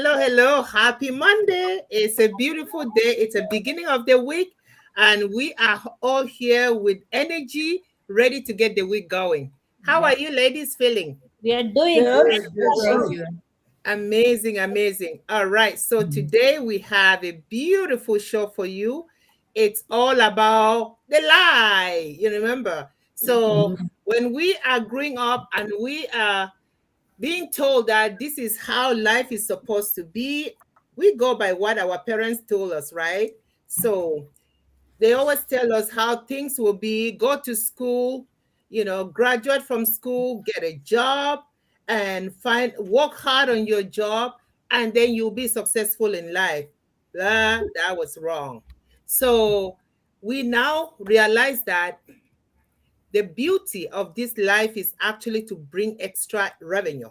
hello. Happy Monday. It's a beautiful day. It's a beginning of the week, and we are all here with energy, ready to get the week going. How Yeah, are you ladies feeling? we are doing Good. excellent. Thank Good. you. Amazing. All right. So today we have a beautiful show for you. It's all about the lie. You remember? So when we are growing up and we are being told that this is how life is supposed to be, we go by what our parents told us, right? So they always tell us how things will be: go to school, graduate from school, get a job, and work hard on your job, and then you'll be successful in life. Blah, that was wrong. So we now realize that the beauty of this life is actually to bring extra revenue,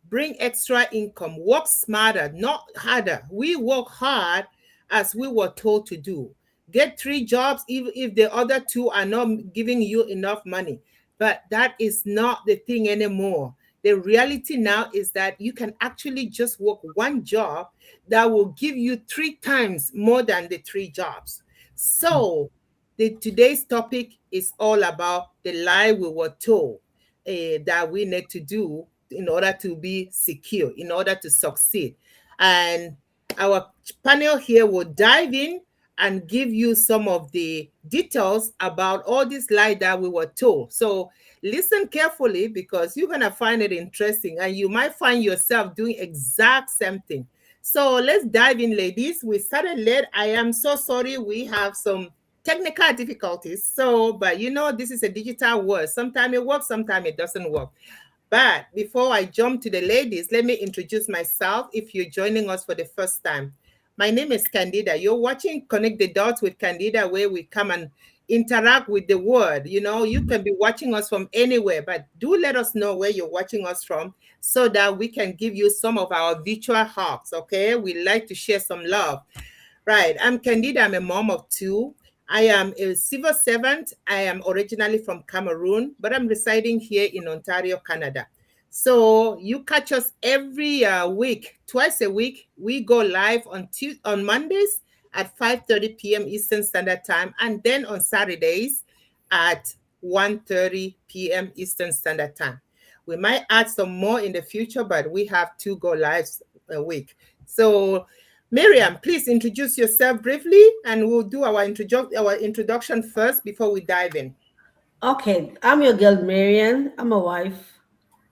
bring extra income, work smarter, not harder. We work hard as we were told to do. Get three jobs, even if the other two are not giving you enough money. But that is not the thing anymore. The reality now is that you can actually just work one job that will give you three times more than the three jobs. So, today's topic is all about the lie we were told that we need to do in order to be secure, in order to succeed. And our panel here will dive in and give you some of the details about all this lie that we were told. So listen carefully, because you're going to find it interesting and you might find yourself doing exact same thing. So let's dive in, ladies. We started late. I am so sorry. We have some technical difficulties. So, but this is a digital world. Sometimes it works, sometimes it doesn't work. But before I jump to the ladies, let me introduce myself if you're joining us for the first time. My name is Candida. You're watching Connect the Dots with Candida, where we come and interact with the word. You can be watching us from anywhere, but do let us know where you're watching us from so that we can give you some of our virtual hugs, okay? We like to share some love. Right. I'm Candida. I'm a mom of two. I am a civil servant. I am originally from Cameroon, but I'm residing here in Ontario, Canada. So you catch us every week, twice a week. We go live on Mondays at 5:30 p.m. Eastern Standard Time, and then on Saturdays at 1:30 p.m. Eastern Standard Time. We might add some more in the future, but we have two go lives a week. So Miriam, please introduce yourself briefly, and we'll do our introduction first before we dive in. Okay, I'm your girl, Marian. I'm a wife,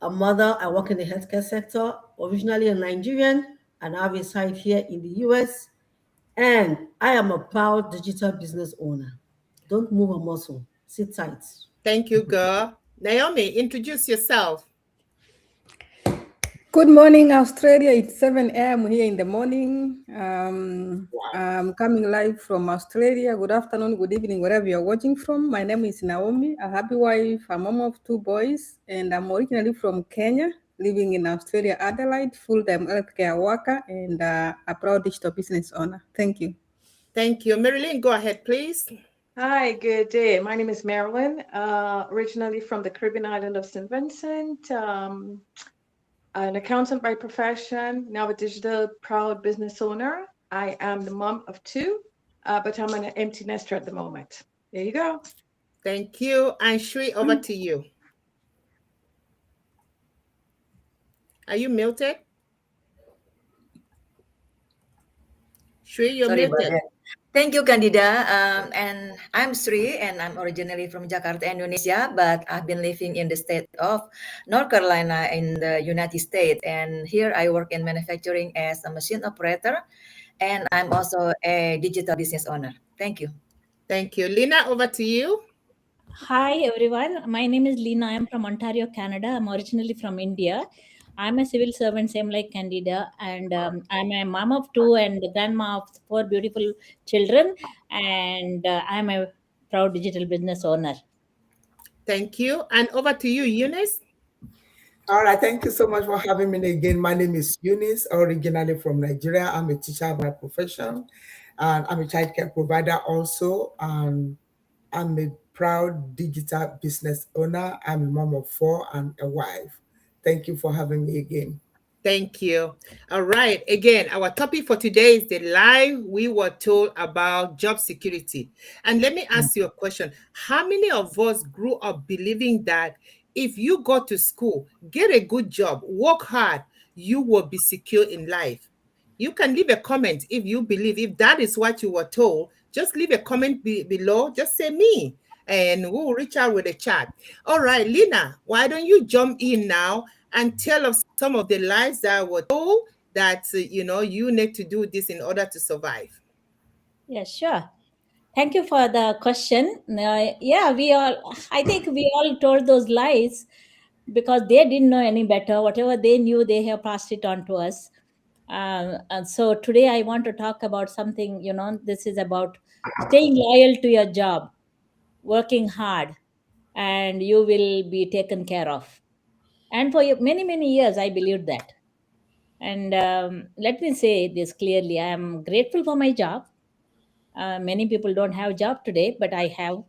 a mother. I work in the healthcare sector, originally a Nigerian, and I reside here in the US. And I am a proud digital business owner. Don't move a muscle, sit tight. Thank you, girl. Naomi, introduce yourself. Good morning, Australia. It's 7 a.m. here in the morning. I'm coming live from Australia. Good afternoon, good evening, wherever you're watching from. My name is Naomi, a happy wife, a mom of two boys, and I'm originally from Kenya, living in Australia, Adelaide, full-time healthcare worker, and a proud digital business owner. Thank you. Thank you. Marilyn, go ahead, please. Hi, good day. My name is Marilyn, originally from the Caribbean island of St. Vincent, an accountant by profession, now a digital proud business owner. I am the mom of two, but I'm an empty nester at the moment. There you go. Thank you. And Shui, over to you. Are you muted? Shui, you're Sorry about muted. that. Thank you, Candida. And I'm Sri, and I'm originally from Jakarta, Indonesia, but I've been living in the state of North Carolina in the United States. And here I work in manufacturing as a machine operator, and I'm also a digital business owner. Thank you. Thank you. Lina, over to you. Hi, everyone. My name is Leena. I'm from Ontario, Canada. I'm originally from India. I'm a civil servant, same like Candida, and I'm a mom of two and the grandma of four beautiful children, and I'm a proud digital business owner. Thank you. And over to you, Eunice. All right, thank you so much for having me again. My name is Eunice, originally from Nigeria. I'm a teacher by profession, and I'm a childcare provider also. And I'm a proud digital business owner. I'm a mom of four and a wife. Thank you for having me again. Thank you. All right. Again, our topic for today is the lie we were told about job security. And let me ask you a question. How many of us grew up believing that if you go to school, get a good job, work hard, you will be secure in life? You can leave a comment if you believe, if that is what you were told. Just leave a comment below. Just say me, and we'll reach out with a chat. All right, Lina, why don't you jump in now and tell us some of the lies that were told that you need to do this in order to survive. Yeah, sure. Thank you for the question. Yeah, I think we all told those lies because they didn't know any better. Whatever they knew, they have passed it on to us. And so today I want to talk about something, this is about staying loyal to your job, working hard, and you will be taken care of. And for many, many years, I believed that. And let me say this clearly, I am grateful for my job. Many people don't have job today, but I have,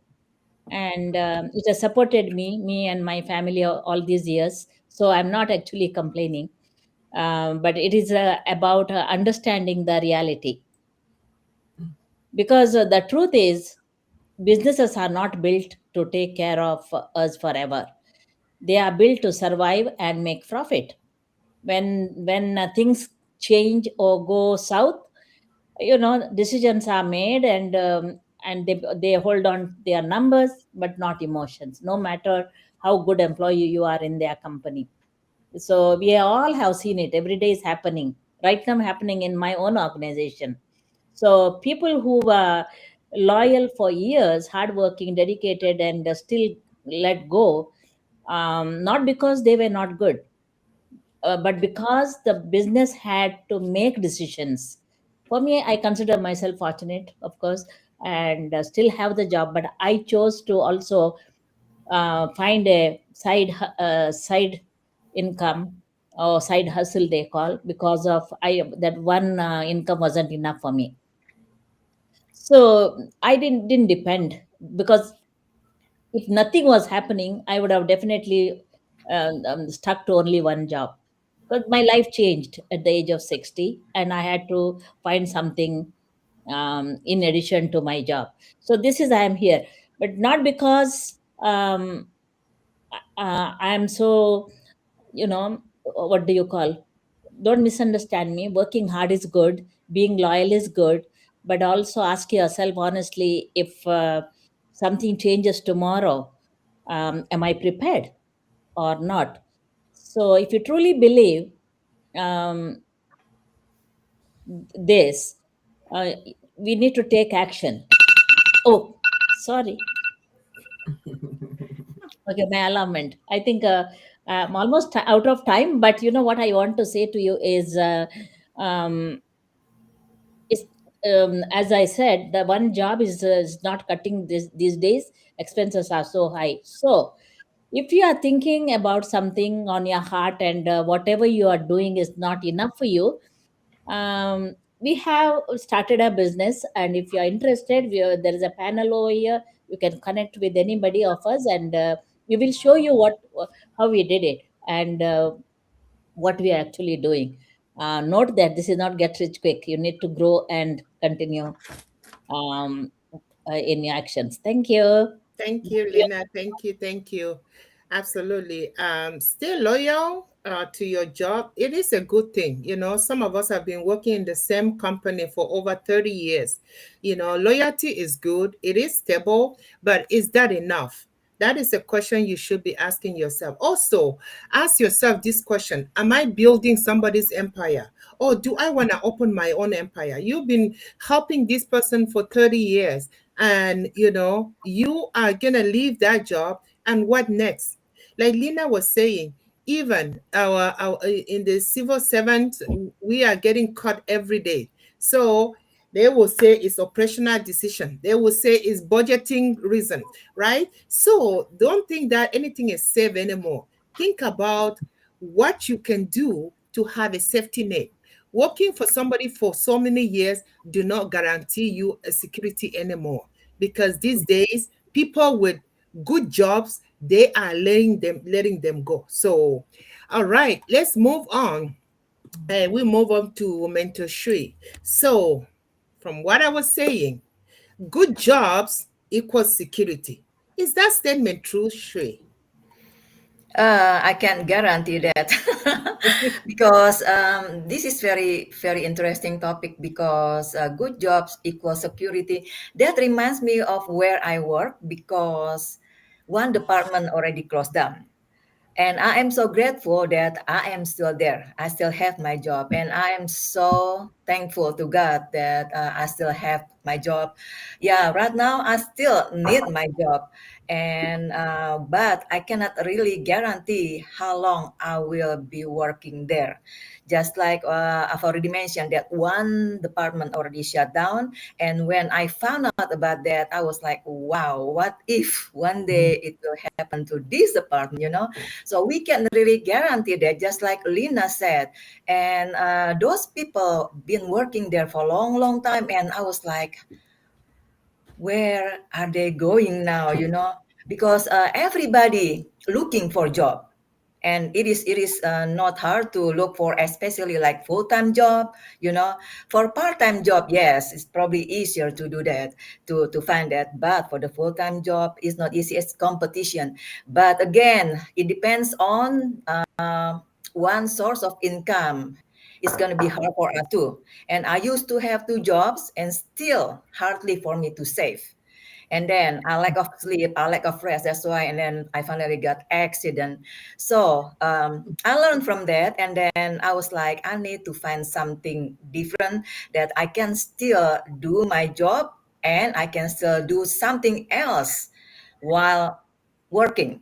and it has supported me and my family all these years. So I'm not actually complaining, but it is about understanding the reality. Because the truth is, businesses are not built to take care of us forever. They are built to survive and make profit. When things change or go south, decisions are made, and they hold on their numbers but not emotions, no matter how good employee you are in their company. So we all have seen it. Every day is happening. Right now happening in my own organization. So people who were loyal for years, hardworking, dedicated, and still let go, not because they were not good, but because the business had to make decisions. For me, I consider myself fortunate, of course, and still have the job, but I chose to also find a side income or side hustle, they call, because of I that one income wasn't enough for me. So I didn't depend, because if nothing was happening, I would have definitely stuck to only one job. But my life changed at the age of 60, and I had to find something in addition to my job. So this is I am here, but not because I am so, what do you call? Don't misunderstand me. Working hard is good, being loyal is good, but also ask yourself honestly, if something changes tomorrow, am I prepared or not? So if you truly believe um, this, uh, we need to take action. Oh, sorry. Okay, my alarm went. I think I'm almost out of time, but you know what I want to say to you um, is as I said, the one job is not cutting these days. Expenses are so high. So if you are thinking about something on your heart, and whatever you are doing is not enough for you, we have started a business, and if you are interested, there is a panel over here. You can connect with anybody of us, and we will show you how we did it, and what we are actually doing. Note that this is not get rich quick. You need to grow and continue um, in your actions. Thank you. Thank you, Lina. Thank you. Thank you. Absolutely. Stay loyal to your job. It is a good thing. Some of us have been working in the same company for over 30 years. Loyalty is good. It is stable, but is that enough? That is a question you should be asking yourself. Also, ask yourself this question: am I building somebody's empire? Or do I want to open my own empire? You've been helping this person for 30 years, and you are gonna leave that job, and what next? Like Lina was saying, even our in the civil servant, we are getting cut every day. So they will say it's operational decision, they will say it's budgeting reason, right? So don't think that anything is safe anymore. Think about what you can do to have a safety net. Working for somebody for so many years do not guarantee you a security anymore, because these days people with good jobs, they are letting them go. So all right, let's move on. We move on to mentor Shui. So, from what I was saying, good jobs equals security. Is that statement true, Shui? I can guarantee that because this is very interesting topic because good jobs equal security. That reminds me of where I work because one department already closed down. And I am so grateful that I am still there. I still have my job, and I am so thankful to God that I still have my job. Yeah, right now I still need my job, and but I cannot really guarantee how long I will be working there. Just like I've already mentioned that one department already shut down, and when I found out about that, I was like, wow, what if one day it will happen to this department? So we can really guarantee that, just like Lina said. And those people been working there for a long, long time. And I was like, where are they going now? Because everybody looking for job. And it is not hard to look for, especially like full-time job. For part-time job, yes, it's probably easier to do that, to find that. But for the full-time job, it's not easy. It's competition. But again, it depends on one source of income. It's going to be hard for us too. And I used to have two jobs and still hardly for me to save. And then I lack of sleep, I lack of rest. That's why. And then I finally got accident. So I learned from that, and then I was like, I need to find something different that I can still do my job and I can still do something else while working.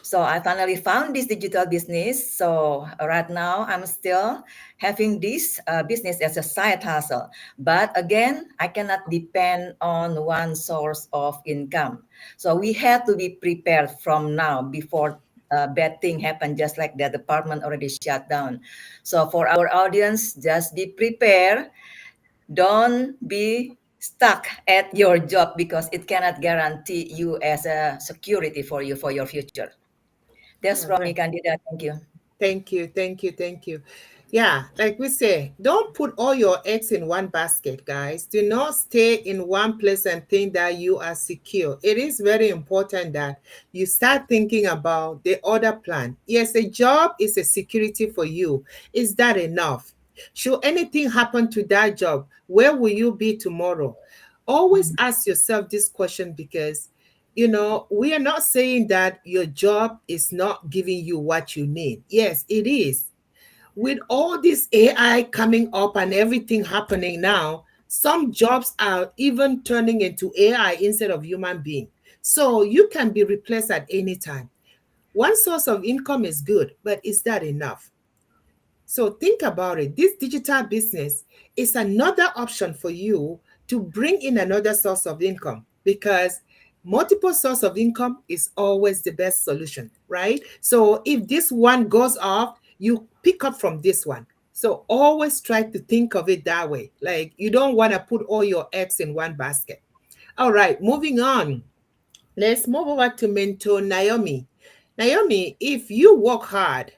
So I finally found this digital business. So right now I'm still having this business as a side hustle. But again, I cannot depend on one source of income. So we have to be prepared from now before bad thing happen, just like the department already shut down. So for our audience, just be prepared. Don't be stuck at your job because it cannot guarantee you as a security for you for your future. That's All from me, right. Candida. Thank you. Thank you, thank you, thank you. Yeah, like we say, don't put all your eggs in one basket, guys. Do not stay in one place and think that you are secure. It is very important that you start thinking about the other plan. Yes, a job is a security for you. Is that enough? Should anything happen to that job, where will you be tomorrow? Always ask yourself this question because we are not saying that your job is not giving you what you need. Yes, it is. With all this AI coming up and everything happening now, some jobs are even turning into AI instead of human being. So you can be replaced at any time. One source of income is good, but is that enough? So think about it. This digital business is another option for you to bring in another source of income because multiple source of income is always the best solution, right? So if this one goes off, you pick up from this one. So always try to think of it that way. Like you don't want to put all your eggs in one basket. All right, moving on. Let's move over to mentor Naomi. Naomi, if you work hard,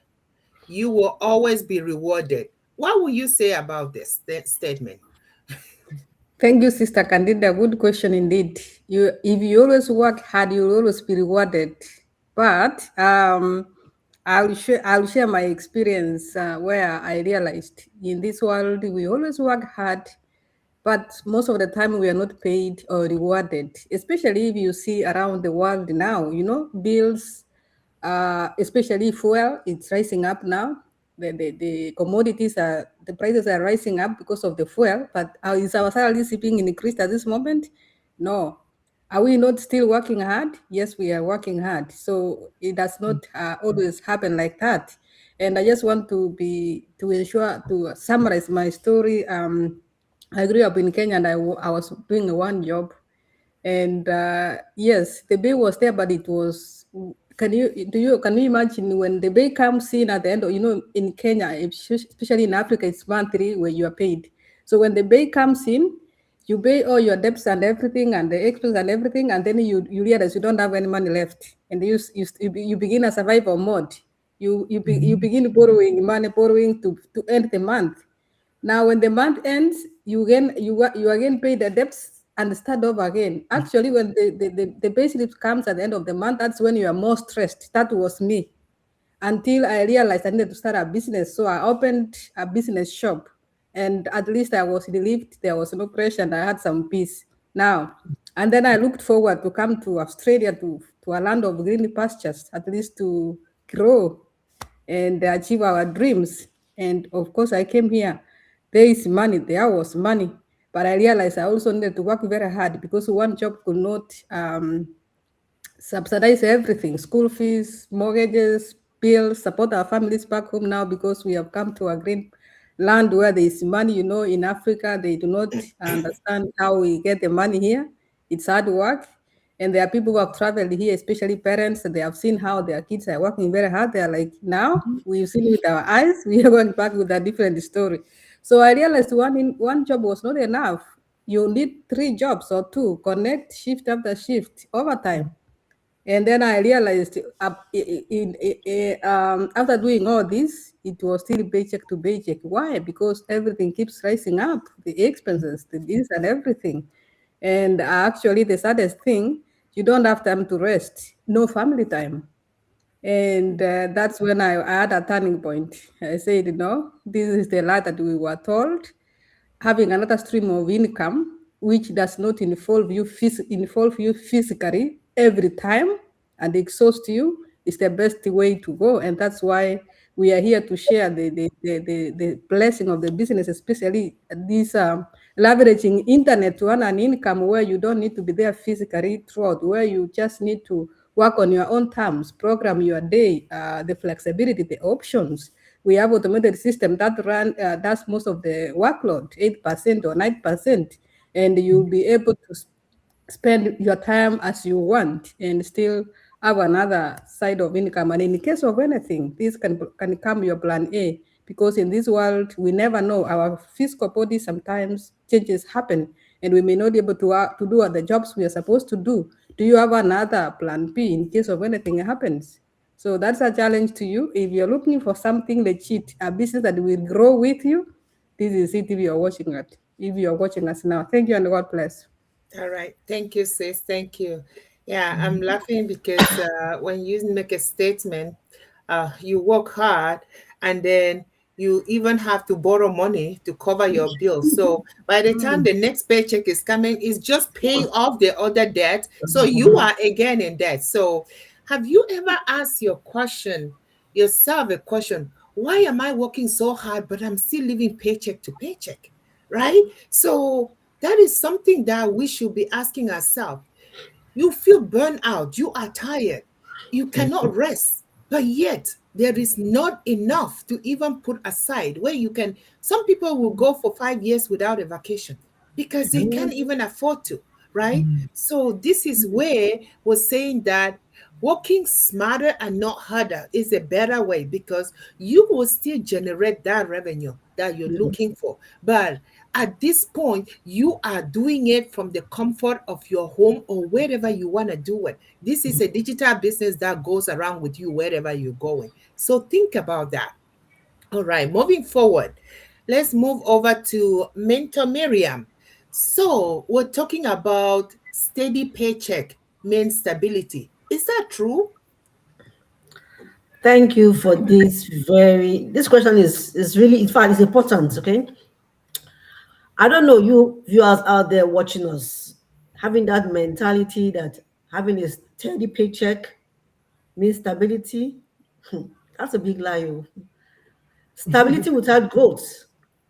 you will always be rewarded. What will you say about this statement? Thank you, Sister Candida. Good question indeed. If you always work hard, you'll always be rewarded. But I'll share my experience where I realized in this world we always work hard, but most of the time we are not paid or rewarded. Especially if you see around the world now, bills, especially fuel, it's rising up now. The commodities the prices are rising up because of the fuel, but is our salary being increased at this moment? No. Are we not still working hard? Yes, we are working hard. So it does not always happen like that. And I just want to summarize my story. I grew up in Kenya and I was doing one job, and yes, the bay was there, but it was. Can you imagine when the bay comes in at the end? In Kenya, especially in Africa, it's monthly where you are paid. So when the bay comes in, you pay all your debts and everything, and the expenses and everything, and then you realize you don't have any money left, and you begin a survival mode. you begin borrowing to end the month. Now, when the month ends, you again pay the debts and start over again. Actually, when the pay slip comes at the end of the month, that's when you are more stressed. That was me until I realized I needed to start a business. So I opened a business shop, and at least I was relieved. There was no pressure, and I had some peace now. And then I looked forward to come to Australia to a land of green pastures, at least to grow and achieve our dreams. And of course, I came here. There is money. There was money, but I realized I also needed to work very hard because one job could not subsidize everything: school fees, mortgages, bills, support our families back home now because we have come to a green land where there is money. In Africa, they do not understand how we get the money here. It's hard work. And there are people who have traveled here, especially parents, and they have seen how their kids are working very hard. They are like, now we've seen with our eyes, we are going back with a different story. So I realized one job was not enough. You need three jobs or two, connect shift after shift, overtime. And then I realized after doing all this, it was still paycheck to paycheck. Why? Because everything keeps rising up, the expenses, the bills, and everything. And actually, the saddest thing, you don't have time to rest, no family time. And that's when I had a turning point. I said, no, this is the life that we were told. Having another stream of income, which does not involve you physically every time and exhaust you, is the best way to go. And that's why we are here to share the blessing of the business, especially this leveraging internet to earn an income where you don't need to be there physically throughout, where you just need to work on your own terms, program your day, the flexibility, the options. We have automated system that does most of the workload, 8% or 9%, and you'll be able to spend your time as you want and still have another side of income. And in case of anything, this can become your plan A, because in this world, we never know. Our physical body, sometimes changes happen, and we may not be able to do the jobs we are supposed to do. Do you have another plan B in case of anything happens? So that's a challenge to you. If you're looking for something legit, a business that will grow with you, this is it if you're watching it. If you're watching us now. Thank you and God bless. All right. Thank you, sis. Thank you. Yeah, I'm laughing because when you make a statement, you work hard and then you even have to borrow money to cover your bills. So by the time the next paycheck is coming, it's just paying off the other debt. So you are again in debt. So have you ever asked yourself a question, why am I working so hard, but I'm still living paycheck to paycheck? Right? So that is something that we should be asking ourselves. You feel burned out, you are tired, you cannot rest, but yet there is not enough to even put aside where you can. Some people will go for 5 years without a vacation because they can't even afford to, right? So this is where we're saying that working smarter and not harder is a better way, because you will still generate that revenue that you're looking for. But at this point, you are doing it from the comfort of your home or wherever you want to do it. This is a digital business that goes around with you wherever you're going. So think about that. All right, moving forward, let's move over to Mentor Miriam. So we're talking about steady paycheck means stability. Is that true? Thank you for this question is really, in fact, it's important. Okay. I don't know, you viewers out there watching us, having that mentality that having a steady paycheck means stability. That's a big lie. Oh. Stability without growth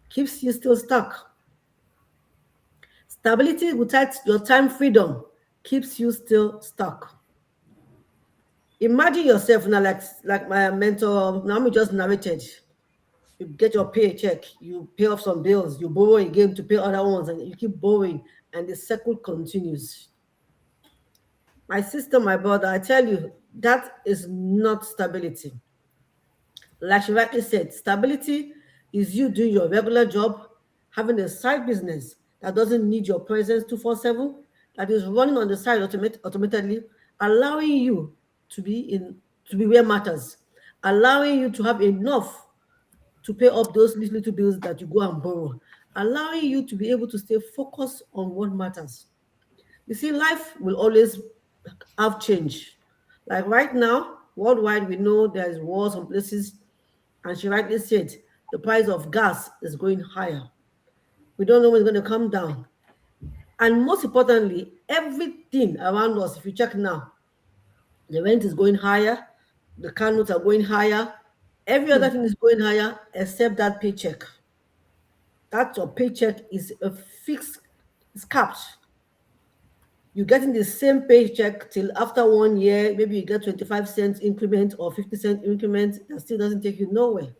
keeps you still stuck. Stability without your time freedom keeps you still stuck. Imagine yourself now, like my mentor Naomi just narrated. You get your paycheck, you pay off some bills, you borrow again to pay other ones, and you keep borrowing, and the cycle continues. My sister, my brother, I tell you, that is not stability. Like she rightly said, stability is you doing your regular job, having a side business that doesn't need your presence 24/7, that is running on the side automatically, allowing you to be where matters, allowing you to have enough to pay up those little bills that you go and borrow, allowing you to be able to stay focused on what matters. You see, life will always have change. Like right now, worldwide, we know there is wars on places, and she rightly said the price of gas is going higher. We don't know when it's going to come down. And most importantly, everything around us, if you check now, the rent is going higher, the car notes are going higher, every other thing is going higher except that paycheck. That your paycheck is a fixed, it's capped. You're getting the same paycheck till after 1 year, maybe you get 25 cents increment or 50-cent increment, that still doesn't take you nowhere.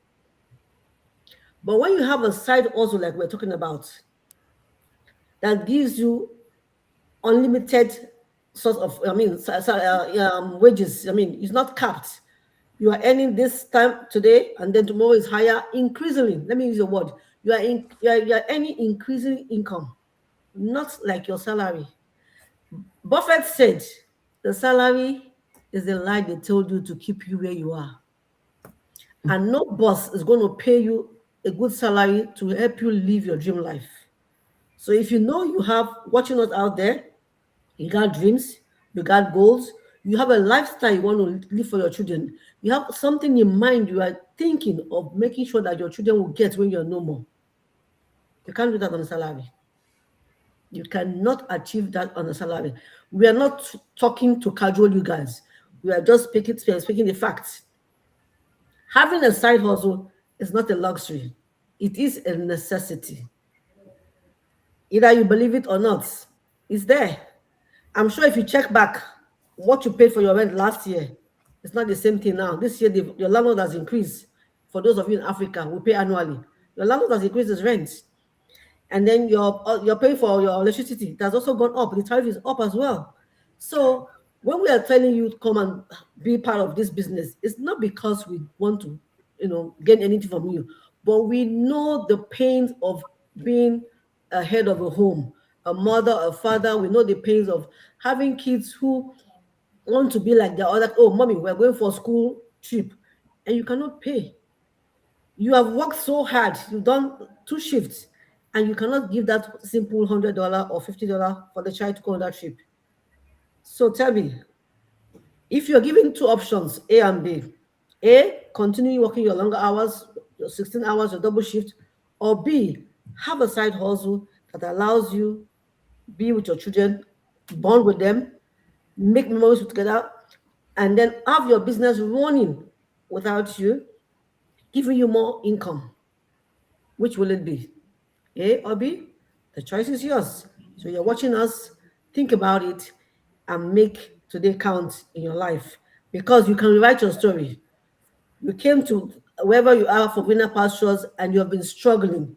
But when you have a side hustle like we're talking about, that gives you unlimited source of, wages. I mean, it's not capped. You are earning this time today, and then tomorrow is higher, increasingly. Let me use the word. You are earning increasing income, not like your salary. Buffett said, the salary is the lie they told you to keep you where you are. And no boss is going to pay you a good salary to help you live your dream life. So if you know you have watching us out there, you got dreams, you got goals, you have a lifestyle you want to live for your children, you have something in mind you are thinking of making sure that your children will get when you're no more. You can't do that on a salary. You cannot achieve that on a salary. We are not talking to casual you guys. We are just speaking the facts. Having a side hustle is not a luxury. It is a necessity. Either you believe it or not, it's there. I'm sure if you check back what you paid for your rent last year, it's not the same thing now. This year, your landlord has increased. For those of you in Africa, we pay annually. Your landlord has increased his rent. And then you're paying for your electricity. That's also gone up. The tariff is up as well. So when we are telling you to come and be part of this business, it's not because we want to, gain anything from you, but we know the pains of being a head of a home, a mother, a father. We know the pains of having kids who want to be like their other. Oh, mommy, we're going for a school trip, and you cannot pay. You have worked so hard, you've done 2 shifts, and you cannot give that simple $100 or $50 for the child to go on that trip. So tell me, if you're given two options, A and B, A, continue working your longer hours, your 16 hours, your double shift, or B, have a side hustle that allows you be with your children, bond with them, make memories together, and then have your business running without you, giving you more income. Which will it be? A or B? The choice is yours. So you're watching us, think about it, and make today count in your life, because you can rewrite your story. You came to wherever you are for greener pastures and you have been struggling.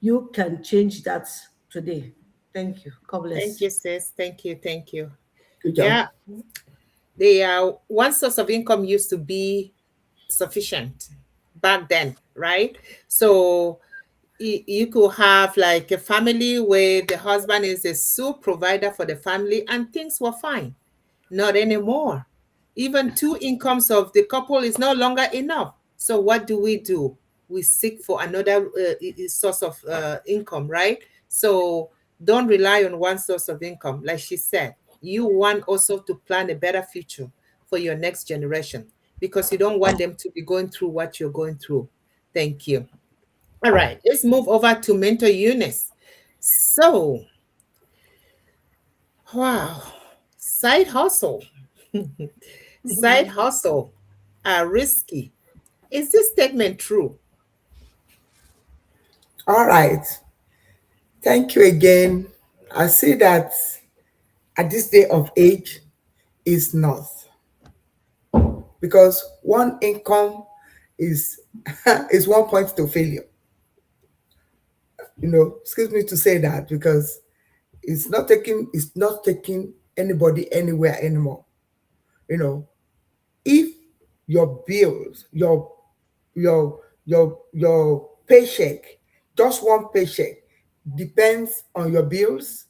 You can change that today. Thank you. God Thank bless. you, sis. Thank you. Thank you. Good job. Yeah, the one source of income used to be sufficient back then, right? So you could have like a family where the husband is a sole provider for the family and things were fine. Not anymore. Even two incomes of the couple is no longer enough. So what do? We seek for another source of income, right? So don't rely on one source of income. Like she said, you want also to plan a better future for your next generation, because you don't want them to be going through what you're going through. Thank you. All right, let's move over to Mentor Eunice. So, wow, side hustle. Side hustle are risky. Is this statement true? All right. Thank you again. I see that at this day of age is not, because one income is is one point to failure. Excuse me to say that, because it's not taking anybody anywhere anymore. You know, if your bills, your paycheck, just one paycheck depends on your bills,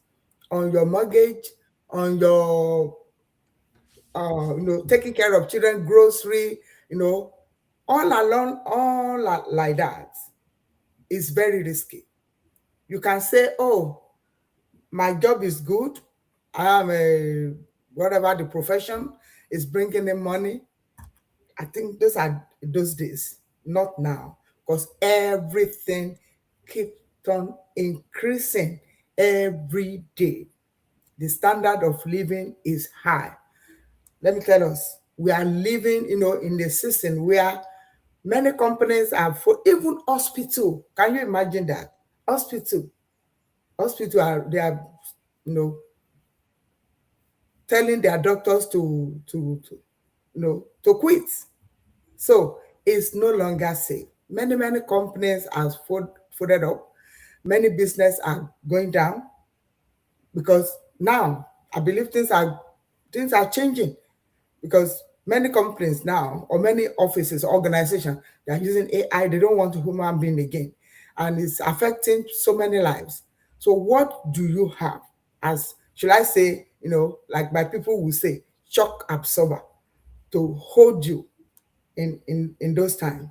on your mortgage, on your taking care of children, grocery, you know, all along, like that is very risky. You can say, oh, my job is good. I am a whatever the profession is bringing in money. I think those are those days, not now, because everything keeps on increasing every day. The standard of living is high. Let me tell us, we are living, in the season where many companies are for even hospital. Can you imagine that? Hospital, hospital are they are, you know, telling their doctors to quit. So it's no longer safe. Many companies are folded up. Many business are going down because now I believe things are changing because many companies now or many offices, organizations, they are using AI. They don't want a human being again, and it's affecting so many lives. So what do you have as, should I say, like my people will say, shock absorber to hold you in those times?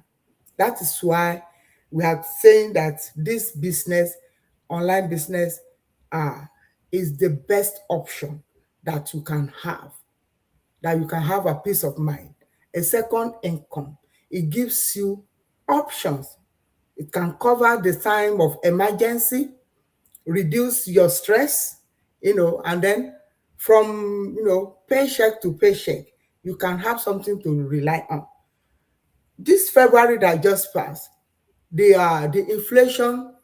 That is why we are saying that this business, online business, uh, is the best option that you can have, that you can have a peace of mind, a second income. It gives you options. It can cover the time of emergency, reduce your stress, and then from, paycheck to paycheck, you can have something to rely on. This February that just passed, the inflation,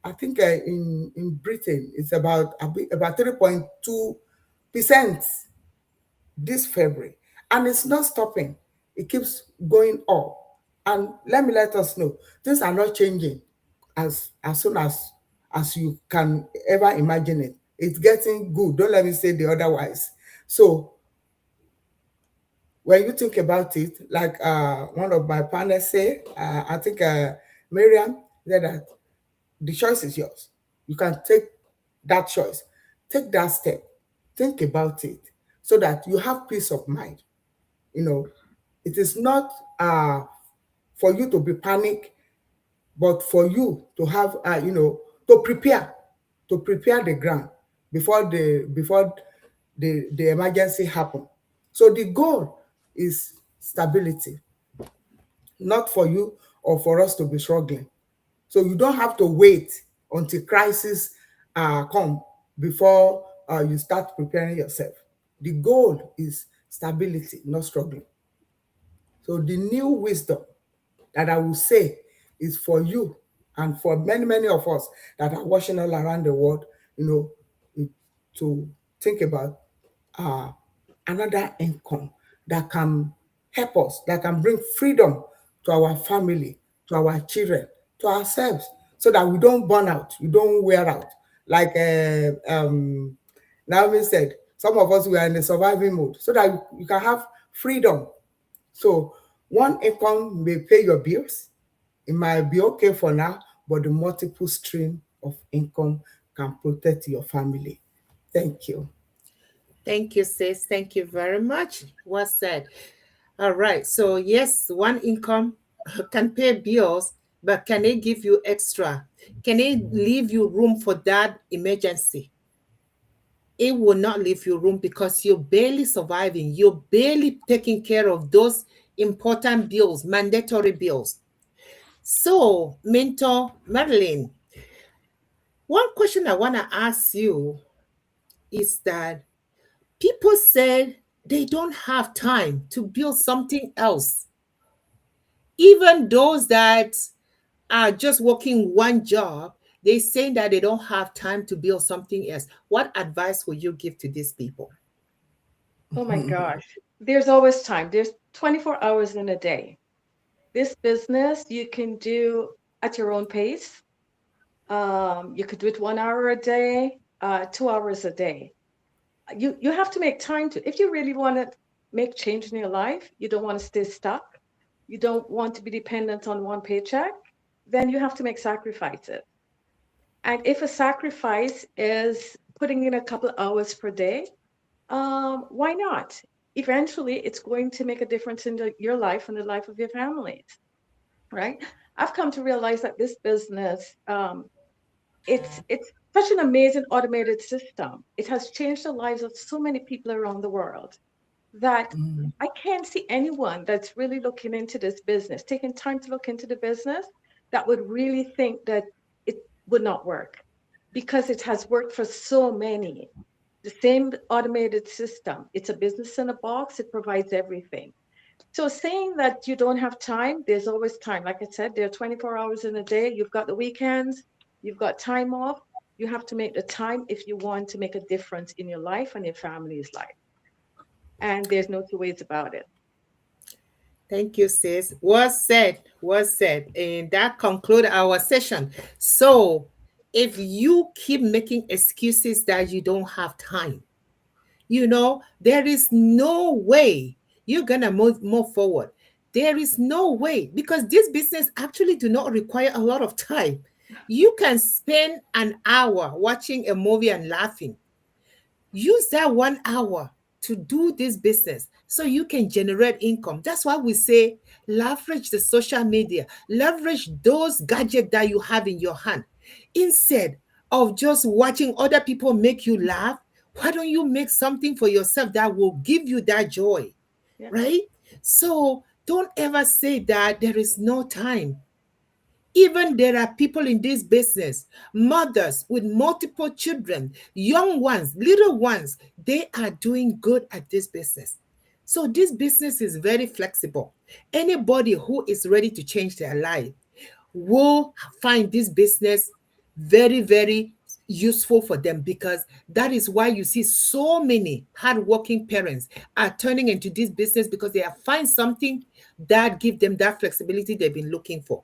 I think in Britain, it's about 3.2% this February, and it's not stopping. It keeps going up. And let us know, things are not changing as soon as you can ever imagine it. It's getting good. Don't let me say the otherwise. So when you think about it, like one of my partners say, I think Miriam said that the choice is yours. You can take that choice, take that step, think about it, so that you have peace of mind. It is not for you to be panic, but for you to have, to prepare the ground before the emergency happen. So the goal is stability, not for you or for us to be struggling. So you don't have to wait until crisis come before you start preparing yourself. The goal is stability, not struggling. So the new wisdom that I will say is for you and for many of us that are watching all around the world, to think about uh, another income that can help us, that can bring freedom to our family, to our children, to ourselves, so that we don't burn out, we don't wear out. Like Naomi said, some of us, we are in the surviving mode, so that you can have freedom. So one income may pay your bills. It might be okay for now, but the multiple stream of income can protect your family. Thank you. Thank you, sis. Thank you very much. Well said. All right. So, yes, one income can pay bills, but can it give you extra? Can it leave you room for that emergency? It will not leave you room because you're barely surviving. You're barely taking care of those important bills, mandatory bills. So, Mentor Madeline, one question I want to ask you is that people said they don't have time to build something else. Even those that are just working one job, they say that they don't have time to build something else. What advice would you give to these people? Oh my gosh. There's always time. There's 24 hours in a day. This business you can do at your own pace. You could do it 1 hour a day, 2 hours a day. You have to make time to, if you really want to make change in your life, you don't want to stay stuck, you don't want to be dependent on one paycheck, then you have to make sacrifices. And if a sacrifice is putting in a couple hours per day, why not? eventually it's going to make a difference in your life and the life of your families, right? I've come to realize that this business, it's such an amazing automated system. It has changed the lives of so many people around the world that I can't see anyone that's really looking into this business, taking time to look into the business, that would really think that it would not work, because it has worked for so many. The same automated system. It's a business in a box. It provides everything. So saying that you don't have time, there's always time. Like I said, there are 24 hours in a day. You've got the weekends, you've got time off. You have to make the time if you want to make a difference in your life and your family's life. And there's no two ways about it. Thank you, sis. Was said, was said. And that conclude our session. So if you keep making excuses that you don't have time, there is no way you're gonna move forward. There is no way, because this business actually do not require a lot of time. You can spend an hour watching a movie and laughing. Use that 1 hour to do this business so you can generate income. That's why we say leverage the social media, leverage those gadgets that you have in your hand. Instead of just watching other people make you laugh, why don't you make something for yourself that will give you that joy? Yeah. Right? So don't ever say that there is no time. Even there are people in this business, mothers with multiple children, young ones, little ones, they are doing good at this business. So this business is very flexible. Anybody who is ready to change their life will find this business very, very useful for them, because that is why you see so many hardworking parents are turning into this business, because they have find something that give them that flexibility they've been looking for.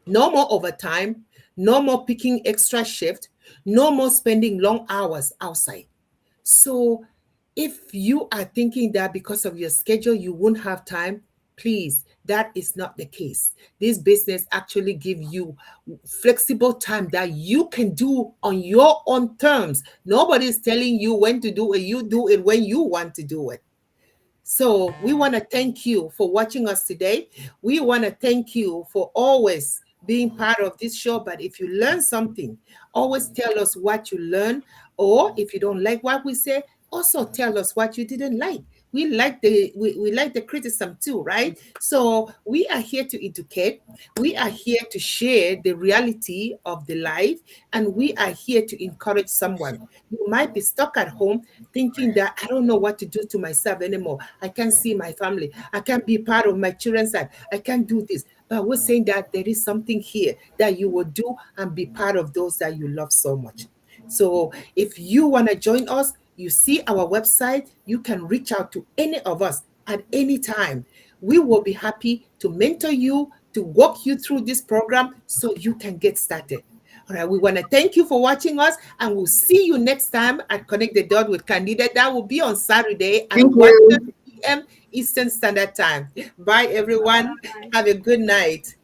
No more overtime, no more picking extra shift, no more spending long hours outside. So if you are thinking that because of your schedule you won't have time, please, that is not the case. This business actually gives you flexible time that you can do on your own terms. Nobody's telling you when to do it. You do it when you want to do it. So we want to thank you for watching us today. We want to thank you for always being part of this show. But if you learn something, always tell us what you learned. Or if you don't like what we say, also tell us what you didn't like. We like the criticism too, right? So we are here to educate. We are here to share the reality of the life, and we are here to encourage someone. You might be stuck at home thinking that I don't know what to do to myself anymore. I can't see my family. I can't be part of my children's life. I can't do this. But we're saying that there is something here that you will do and be part of those that you love so much. So if you want to join us, you see our website, you can reach out to any of us at any time. We will be happy to mentor you, to walk you through this program so you can get started. All right, we want to thank you for watching us, and we'll see you next time at Connect the Dot with Candida. That will be on Saturday at Thank 1 you. p.m. Eastern Standard Time. Bye, everyone. Bye. Have a good night.